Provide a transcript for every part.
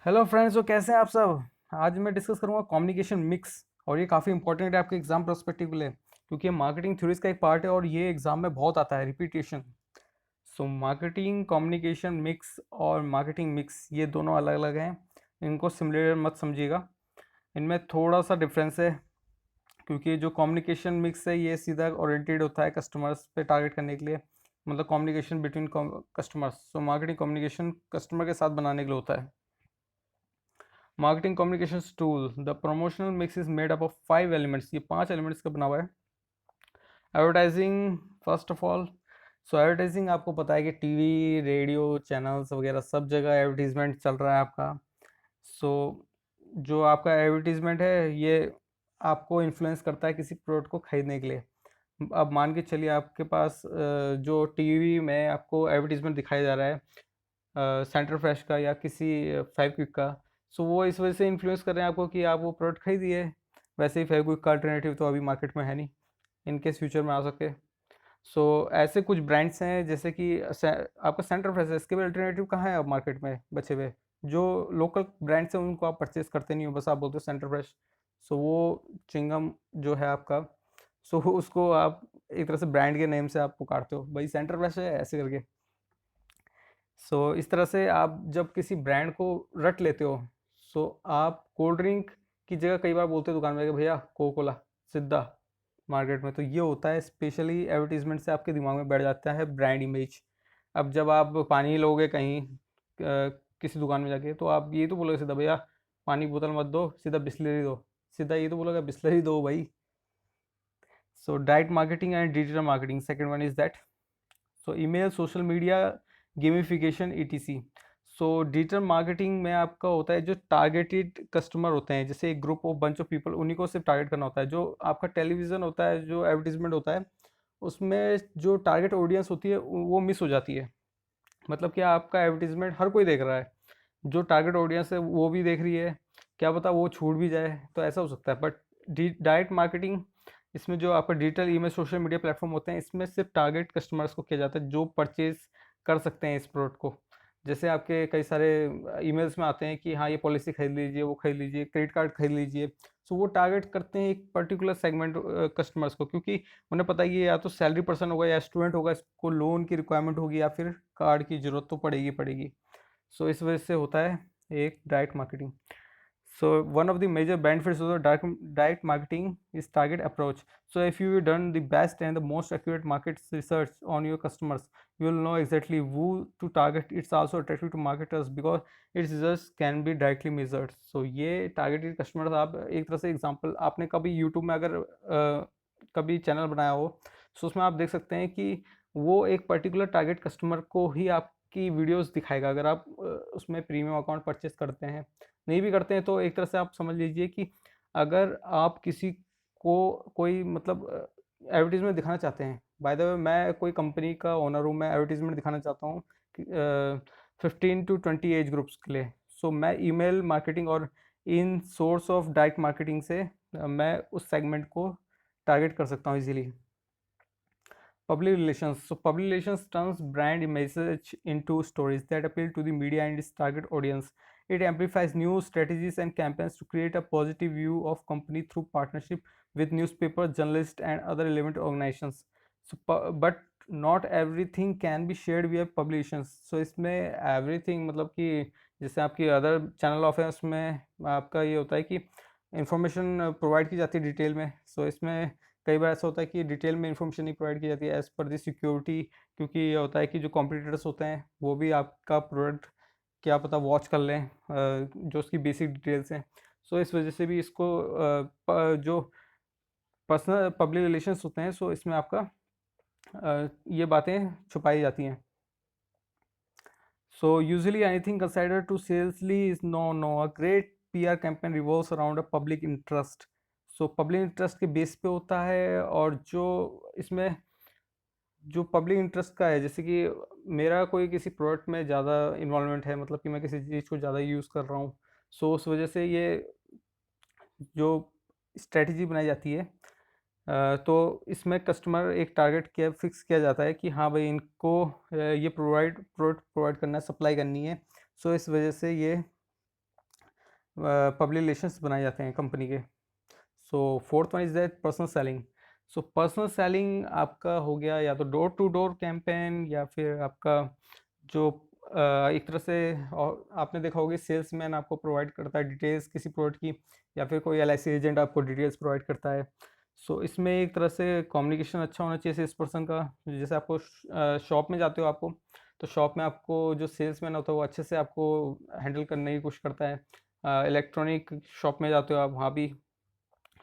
Hello friends, तो कैसे हैं आप सब। आज मैं डिस्कस करूंगा कम्युनिकेशन मिक्स। और ये काफ़ी इंपॉर्टेंट है आपके एग्जाम पर्सपेक्टिव के लिए, क्योंकि ये मार्केटिंग थ्योरीज का एक पार्ट है और ये एग्जाम में बहुत आता है, repetition. So marketing communication mix और मार्केटिंग मिक्स ये दोनों अलग अलग हैं। इनको सिमिलर मत समझिएगा, इनमें थोड़ा सा डिफरेंस है। क्योंकि जो कम्युनिकेशन मिक्स है ये सीधा ओरिएंटेड होता है कस्टमर्स पे टारगेट करने के लिए, मतलब communication between customers. So marketing communication customer के साथ बनाने के लिए होता है। Marketing communications tool, the promotional mix is made up of 5 elements. ये 5 एलिमेंट्स का बना हुआ है। Advertising, first of all. So advertising आपको पता है कि टीवी, रेडियो चैनल्स वगैरह सब जगह एडवर्टीजमेंट चल रहा है आपका। सो जो आपका एडवर्टीजमेंट है ये आपको इन्फ्लुएंस करता है किसी प्रोडक्ट को खरीदने के लिए। अब मान के चलिए आपके पास जो टीवी में आपको एडवर्टीजमेंट दिखाया जा रहा है सेंटर फ्रेश का या किसी फेविक्विक का। सो वो इस वजह से इन्फ्लुएंस कर रहे हैं आपको कि आप वो प्रोडक्ट खरीदिए। वैसे ही फेविक्विक का अल्टरनेटिव तो अभी मार्केट में है नहीं, इनकेस फ्यूचर में आ सके। सो ऐसे कुछ ब्रांड्स हैं जैसे कि आपका सेंटर फ्रेश है, इसके भी अल्टरनेटिव कहाँ है अब मार्केट में बचे हुए। जो लोकल ब्रांड्स हैं उनको आप परचेज करते नहीं हो, बस आप बोलते हो सेंटर फ्रेश। सो वो चिंगम जो है आपका, सो उसको आप एक तरह से ब्रांड के नेम से आप पुकारते हो, भाई सेंटर फ्रेश है ऐसे करके। इस तरह से आप जब किसी ब्रांड को रट लेते हो, आप कोल्ड ड्रिंक की जगह कई बार बोलते हो दुकान में कि भैया कोको कोला सीधा मार्केट में। तो ये होता है स्पेशली एडवर्टीजमेंट से आपके दिमाग में बैठ जाता है ब्रांड इमेज। अब जब आप पानी लोगे कहीं किसी दुकान में जाके, तो आप ये तो बोलोगे सीधा भैया पानी की बोतल मत दो, सीधा बिस्लरी दो। सीधा ये तो बोलोगे बिस्लरी दो भाई। So direct marketing and digital marketing, second one is that. So email, social media, gamification, etc. So digital marketing में आपका होता है जो टारगेटेड कस्टमर होते हैं, जैसे एक group of bunch of people, उन्हीं को सिर्फ टारगेट करना होता है। जो आपका टेलीविज़न होता है, जो एडवर्टीजमेंट होता है, उसमें जो टारगेट ऑडियंस होती है वो मिस हो जाती है। मतलब कि आपका एडवर्टीजमेंट हर कोई देख रहा है, जो टारगेट ऑडियंस है वो भी देख रही है, क्या पता वो छूट भी जाए, तो ऐसा हो सकता है। बट डायरेक्ट मार्केटिंग, इसमें जो आपका digital email social media platform होते हैं, इसमें सिर्फ टारगेट कस्टमर्स को किया जाता है जो परचेज कर सकते हैं इस प्रोडक्ट को। जैसे आपके कई सारे ईमेल्स में आते हैं कि हाँ ये पॉलिसी खरीद लीजिए, वो खरीद लीजिए, क्रेडिट कार्ड खरीद लीजिए। सो वो टारगेट करते हैं एक पर्टिकुलर सेगमेंट कस्टमर्स को, क्योंकि उन्हें पता है कि या तो सैलरी पर्सन होगा या स्टूडेंट होगा, इसको लोन की रिक्वायरमेंट होगी या फिर कार्ड की ज़रूरत तो पड़ेगी पड़ेगी। इस वजह से होता है एक direct marketing. One of the major benefits of the direct marketing is target approach. So if you done the best and the most accurate market research on your customers, you will know exactly who to target. It's also attractive to marketers because its results can be directly measured. So ये targeted customers, आप एक तरह से example, आपने कभी YouTube में अगर कभी चैनल बनाया हो, उसमें आप देख सकते हैं कि वो एक पर्टिकुलर टारगेट कस्टमर को ही आपकी वीडियोस दिखाएगा अगर आप उसमें प्रीमियम अकाउंट परचेज करते हैं। नहीं भी करते हैं तो एक तरह से आप समझ लीजिए कि अगर आप किसी को कोई मतलब एडवर्टीजमेंट दिखाना चाहते हैं, बाय द वे मैं कोई कंपनी का ओनर हूँ, मैं एडवर्टीजमेंट दिखाना चाहता हूँ 15 to 20 एज ग्रुप्स के लिए। मैं ईमेल मार्केटिंग और इन सोर्स ऑफ डायरेक्ट मार्केटिंग से मैं उस सेगमेंट को टारगेट कर सकता हूँ easily. Public relations. So public relations turns brand message into stories that appeal to the media and its target audience. It amplifies news strategies and campaigns to create a positive view of company through partnership with newspapers, journalists, and other relevant organizations. But not everything can be shared via publications. इसमें everything मतलब कि जैसे आपकी other channel of है उसमें आपका ये होता है कि इंफॉर्मेशन प्रोवाइड की जाती है डिटेल में। इसमें कई बार ऐसा होता है कि डिटेल में इन्फॉर्मेशन नहीं प्रोवाइड की जाती है एज़ पर दी सिक्योरिटी, क्योंकि ये होता है कि जो कॉम्पिटिटर्स होते हैं वो भी आपका प्रोडक्ट क्या पता वॉच कर लें, जो उसकी बेसिक डिटेल्स हैं। इस वजह से भी इसको जो पर्सनल पब्लिक रिलेशंस होते हैं, इसमें आपका ये बातें छुपाई जाती हैं। Usually anything considered to salesly is no. A great PR campaign revolves around a public interest. Public interest के बेस पे होता है, और जो इसमें जो पब्लिक इंटरेस्ट का है, जैसे कि मेरा कोई किसी प्रोडक्ट में ज़्यादा इन्वॉल्वमेंट है, मतलब कि मैं किसी चीज़ को ज़्यादा यूज़ कर रहा हूँ। उस वजह से ये जो स्ट्रेटजी बनाई जाती है, तो इसमें कस्टमर एक टारगेट किया फिक्स किया जाता है कि हाँ भाई इनको ये प्रोडक्ट प्रोवाइड करना है, सप्लाई करनी है। इस वजह से ये पब्लिक रिलेशंस बनाए जाते हैं कंपनी के। So fourth one is that personal selling. So personal selling आपका हो गया या तो डोर टू डोर कैंपेन, या फिर आपका जो एक तरह से, और आपने देखा होगा सेल्समैन आपको प्रोवाइड करता है डिटेल्स किसी प्रोडक्ट की, या फिर कोई एलआईसी एजेंट आपको डिटेल्स प्रोवाइड करता है। सो इसमें एक तरह से कम्युनिकेशन अच्छा होना चाहिए सेल्स पर्सन का। जैसे आपको शॉप में जाते हो आपको, तो शॉप में आपको जो सेल्समैन होता है वो अच्छे से आपको हैंडल करने की कोशिश करता है। इलेक्ट्रॉनिक शॉप में जाते हो आप, वहाँ भी।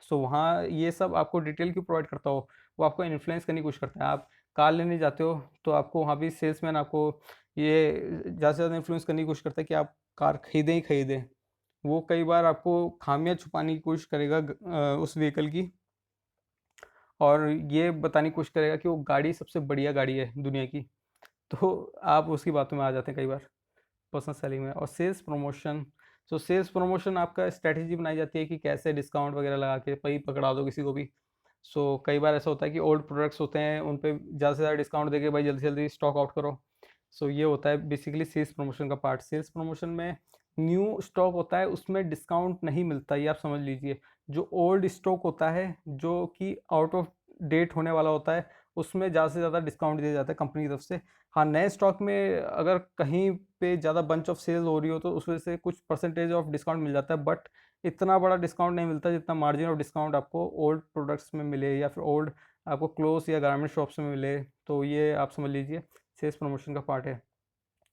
सो वहाँ ये सब आपको डिटेल क्यों प्रोवाइड करता हो, वो आपको इन्फ्लुएंस करने की कोशिश करता है। आप कार लेने जाते हो तो आपको वहाँ भी सेल्समैन आपको ये ज़्यादा से ज़्यादा इन्फ्लुएंस करने की कोशिश करता है कि आप कार खरीदें ही खरीदें। वो कई बार आपको खामियां छुपाने की कोशिश करेगा उस व्हीकल की, और ये बताने की कोशिश करेगा कि वो गाड़ी सबसे बढ़िया गाड़ी है दुनिया की। तो आप उसकी बातों में आ जाते हैं कई बार पर्सनल सेलिंग में। और सेल्स प्रमोशन, तो सेल्स प्रमोशन आपका स्ट्रैटेजी बनाई जाती है कि कैसे डिस्काउंट वगैरह लगा के भाई पकड़ा दो किसी को भी। सो कई बार ऐसा होता है कि ओल्ड प्रोडक्ट्स होते हैं उन पे ज़्यादा से ज़्यादा डिस्काउंट देके भाई जल्दी से जल्दी स्टॉक आउट करो। सो ये होता है बेसिकली सेल्स प्रमोशन का पार्ट। सेल्स प्रमोशन में न्यू स्टॉक होता है, उसमें डिस्काउंट नहीं मिलता, ये आप समझ लीजिए। जो ओल्ड स्टॉक होता है जो कि आउट ऑफ डेट होने वाला होता है, उसमें ज़्यादा से ज़्यादा डिस्काउंट दिया जाता है कंपनी की तरफ से। हाँ, नए स्टॉक में अगर कहीं पे ज़्यादा बंच ऑफ सेल्स हो रही हो तो उस वजह से कुछ परसेंटेज ऑफ डिस्काउंट मिल जाता है, बट इतना बड़ा डिस्काउंट नहीं मिलता जितना मार्जिन ऑफ डिस्काउंट आपको ओल्ड प्रोडक्ट्स में मिले, या फिर ओल्ड आपको क्लोथ या गारमेंट शॉप्स में मिले। तो ये आप समझ लीजिए सेल्स प्रमोशन का पार्ट है।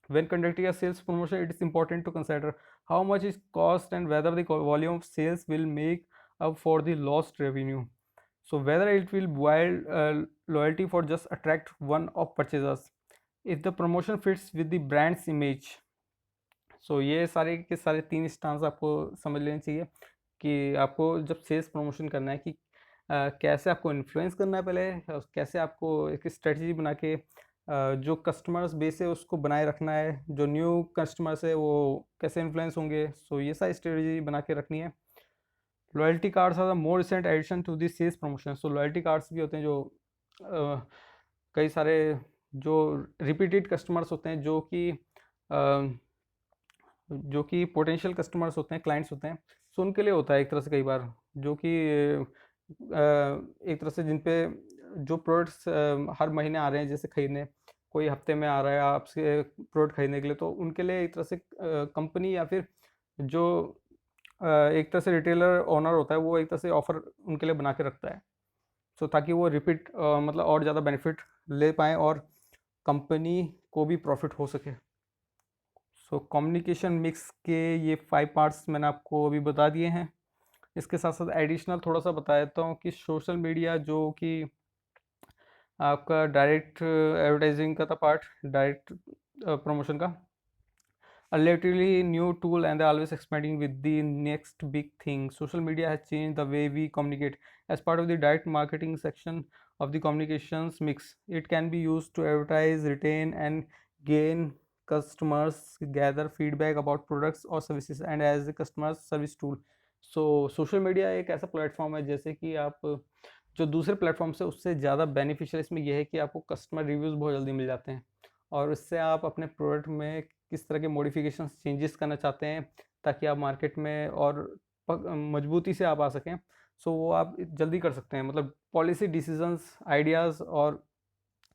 When conducting a sales promotion, it is important to consider how much is cost and whether the volume of sales will make up for the lost revenue. So whether it will build loyalty for just attract one of purchasers. If the promotion fits with the brand's image. So ये सारे के सारे तीन stance आपको समझ लेने चाहिए कि आपको जब सेल्स प्रमोशन करना है कि कैसे आपको इन्फ्लुएंस करना है पहले, और कैसे आपको एक स्ट्रेटजी बना के जो कस्टमर्स बेस है उसको बनाए रखना है, जो न्यू कस्टमर्स है वो कैसे इन्फ्लुएंस होंगे। सो ये सारी स्ट्रेटजी बना के रखनी है। Loyalty cards are the more recent addition to the sales promotion. So loyalty cards भी होते हैं जो कई सारे जो रिपीटेड कस्टमर्स होते हैं, जो कि पोटेंशियल कस्टमर्स होते हैं, क्लाइंट्स होते हैं। सो उनके लिए होता है एक तरह से कई बार, जो कि एक तरह से जिन पे जो प्रोडक्ट्स हर महीने आ रहे हैं जैसे खरीदने, कोई हफ्ते में आ रहा है आपसे प्रोडक्ट खरीदने के लिए, तो उनके लिए एक तरह से कंपनी या फिर जो एक तरह से रिटेलर ओनर होता है वो एक तरह से ऑफर उनके लिए बना के रखता है। सो ताकि वो रिपीट मतलब और ज़्यादा बेनिफिट ले पाएँ और कंपनी को भी प्रॉफिट हो सके। सो कम्युनिकेशन मिक्स के ये 5 पार्ट्स मैंने आपको अभी बता दिए हैं। इसके साथ साथ एडिशनल थोड़ा सा बता देता हूँ कि सोशल मीडिया जो कि आपका डायरेक्ट एडवर्टाइजिंग का था पार्ट, डायरेक्ट प्रमोशन का, a relatively new tool and they're always expanding with the next big thing. Social media has changed the way we communicate. As part of the direct marketing section of the communications mix, it can be used to advertise, retain, and gain customers, gather feedback about products or services, and as a customer service tool. So social media एक ऐसा platform है जैसे कि आप जो दूसरे platform से उससे ज़्यादा बेनिफिशियल इसमें यह है कि आपको कस्टमर रिव्यूज़ बहुत जल्दी मिल जाते हैं, और इससे आप अपने प्रोडक्ट में किस तरह के मॉडिफिकेशन चेंजेस करना चाहते हैं ताकि आप मार्केट में और मजबूती से आप आ सकें। सो वो आप जल्दी कर सकते हैं, मतलब पॉलिसी डिसीजंस, आइडियाज़ और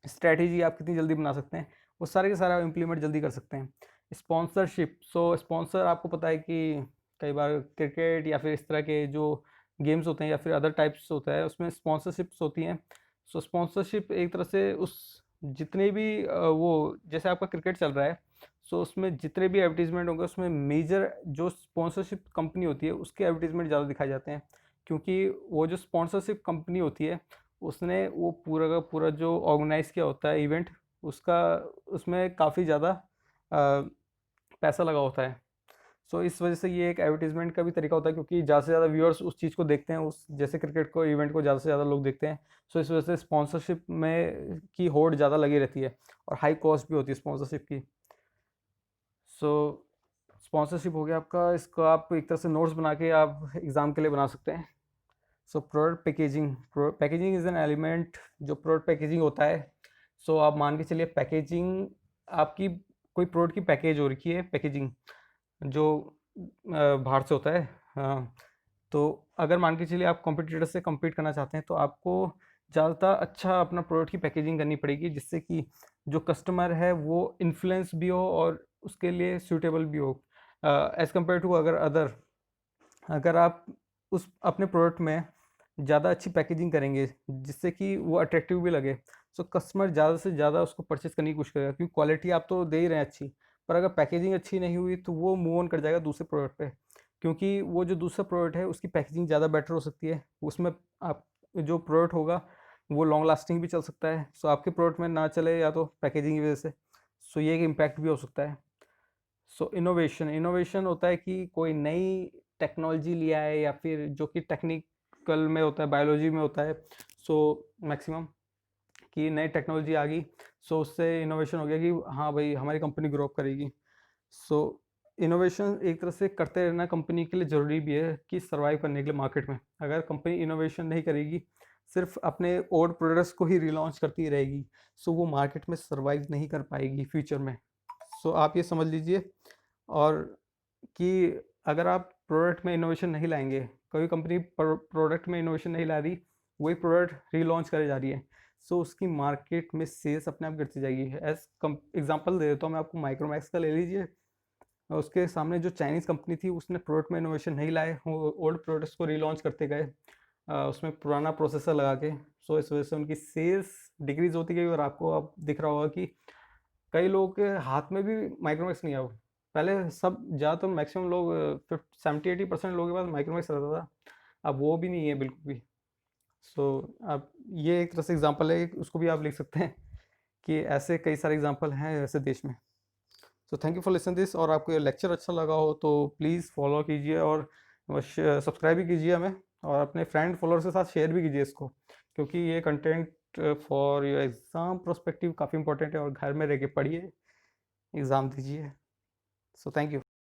स्ट्रैटेजी आप कितनी जल्दी बना सकते हैं, वो सारे के सारे आप इम्प्लीमेंट जल्दी कर सकते हैं। स्पॉन्सरशिप, सो स्पॉन्सर आपको पता है कि कई बार क्रिकेट या फिर इस तरह के जो गेम्स होते हैं या फिर अदर टाइप्स होता है उसमें स्पॉन्सरशिप्स होती हैं। सो स्पॉन्सरशिप एक तरह से उस जितने भी वो जैसे आपका क्रिकेट चल रहा है, सो उसमें जितने भी एडवर्टीजमेंट होंगे उसमें मेजर जो स्पॉन्सरशिप कंपनी होती है उसके एडवर्टीजमेंट ज़्यादा दिखाए जाते हैं, क्योंकि वो जो स्पॉन्सरशिप कंपनी होती है उसने वो पूरा का पूरा जो ऑर्गेनाइज़ किया होता है इवेंट, उसका उसमें काफ़ी ज़्यादा पैसा लगा होता है। सो इस वजह से ये एक एडवर्टीजमेंट का भी तरीका होता है, क्योंकि ज़्यादा से ज़्यादा व्यूअर्स उस चीज़ को देखते हैं, उस जैसे क्रिकेट को इवेंट को ज़्यादा से ज़्यादा लोग देखते हैं। सो इस वजह से स्पॉन्सरशिप में की होड़ ज़्यादा लगी रहती है, और हाई कॉस्ट भी होती है स्पॉन्सरशिप की। सो स्पॉन्सरशिप हो गया आपका, इसको आप एक तरह से नोट्स बना के आप एग्ज़ाम के लिए बना सकते हैं। So product packaging, packaging is an element, जो प्रोडक्ट पैकेजिंग होता है। सो आप मान के चलिए पैकेजिंग आपकी कोई प्रोडक्ट की पैकेज हो रखी है, पैकेजिंग जो बाहर से होता है। हाँ, तो अगर मान के चलिए आप कॉम्पिटिटर से कम्पीट करना चाहते हैं तो आपको ज़्यादातर अच्छा अपना प्रोडक्ट की पैकेजिंग करनी पड़ेगी, जिससे कि जो कस्टमर है वो इन्फ्लुएंस भी हो और उसके लिए सूटेबल भी हो एज़ कम्पेयर टू अगर अदर। अगर आप उस अपने प्रोडक्ट में ज़्यादा अच्छी पैकेजिंग करेंगे जिससे कि वो अट्रैक्टिव भी लगे, तो कस्टमर ज़्यादा से ज़्यादा उसको परचेज़ करने की कोशिश करेगा, क्योंकि क्वालिटी आप तो दे ही रहे हैं अच्छी, पर अगर पैकेजिंग अच्छी नहीं हुई तो वो मूव ऑन कर जाएगा दूसरे प्रोडक्ट पे। क्योंकि वो जो दूसरा प्रोडक्ट है उसकी पैकेजिंग ज़्यादा बेटर हो सकती है, उसमें आप जो प्रोडक्ट होगा वो लॉन्ग लास्टिंग भी चल सकता है। सो आपके प्रोडक्ट में ना चले या तो पैकेजिंग की वजह से, सो ये एक इम्पैक्ट भी हो सकता है। सो इनोवेशन इनोवेशन होता है कि कोई नई टेक्नोलॉजी लिया है या फिर जो कि टेक्निकल में होता है, बायोलॉजी में होता है। सो मैक्सिमम कि नई टेक्नोलॉजी आ गई, सो उससे इनोवेशन हो गया कि हाँ भाई हमारी कंपनी ग्रो अप करेगी। सो इनोवेशन एक तरह से करते रहना कंपनी के लिए ज़रूरी भी है कि सर्वाइव करने के लिए मार्केट में। अगर कंपनी इनोवेशन नहीं करेगी, सिर्फ अपने ओल्ड प्रोडक्ट्स को ही रिलॉन्च करती रहेगी, सो वो मार्केट में सर्वाइव नहीं कर पाएगी फ्यूचर में। सो आप ये समझ लीजिए। और कि अगर आप प्रोडक्ट में इनोवेशन नहीं लाएंगे, कोई कंपनी प्रोडक्ट में इनोवेशन नहीं ला रही, वही प्रोडक्ट रीलॉन्च करे जा रही है, सो उसकी मार्केट में सेल्स अपने आप गिरती जाएगी। एज एग्जांपल दे देता हूँ मैं आपको, माइक्रोमैक्स का ले लीजिए। उसके सामने जो चाइनीज़ कंपनी थी उसने प्रोडक्ट में इनोवेशन नहीं लाए, वो ओल्ड प्रोडक्ट्स को रीलॉन्च करते गए उसमें पुराना प्रोसेसर लगा के। सो इस वजह से उनकी सेल्स डिक्रीज होती गई, और आपको अब दिख रहा होगा कि कई लोगों के हाथ में भी माइक्रोमैक्स नहीं है। अब पहले सब ज़्यादातर मैक्सिमम लोग 70-80% लोगों के पास माइक्रोमैक्स रहता था, अब वो भी नहीं है बिल्कुल भी। सो अब ये एक तरह से एग्जांपल है, उसको भी आप लिख सकते हैं कि ऐसे कई सारे एग्जांपल हैं ऐसे देश में। So thank you for listen this. और आपको ये लेक्चर अच्छा लगा हो तो प्लीज़ फॉलो कीजिए और सब्सक्राइब भी कीजिए हमें, और अपने फ्रेंड फॉलोअर्स के साथ शेयर भी कीजिए इसको, क्योंकि ये content for your exam prospective काफ़ी इंपॉर्टेंट है, और घर में रह के पढ़िए, एग्ज़ाम दीजिए। So thank you.